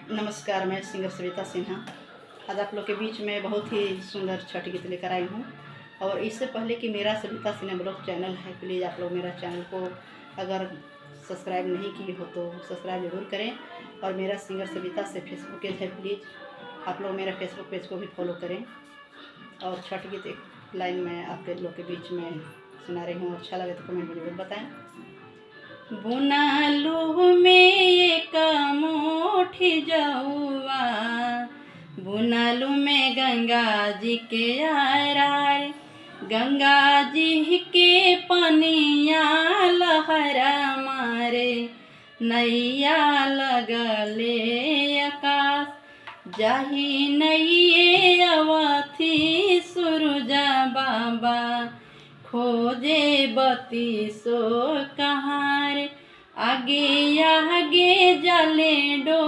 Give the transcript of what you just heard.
नमस्कार, मैं सिंगर सविता सिन्हा आज आप लोग के बीच में बहुत ही सुंदर छठ गीत लेकर आई हूँ। और इससे पहले कि मेरा सविता सिन्हा ब्लॉग चैनल है, प्लीज़ आप लोग मेरा चैनल को अगर सब्सक्राइब नहीं किए हो तो सब्सक्राइब ज़रूर करें। और मेरा सिंगर सविता से फेसबुक पेज है, प्लीज़ आप लोग मेरा फेसबुक पेज को भी फॉलो करें। और छठ गीत एक लाइन में आपके लोग के बीच में सुना रही हूँ, अच्छा लगे तो कमेंट में जरूर बताएँ। बुनालू में एक मोठी जौआ, बुनालू में गंगा जी के आरार, गंगा जी के पनिया लहरा मारे, नैया लगले आकाश, जाही नैये अवथी सूरजा बाबा, खोजे बती सो कहार, आगे आगे जले डो।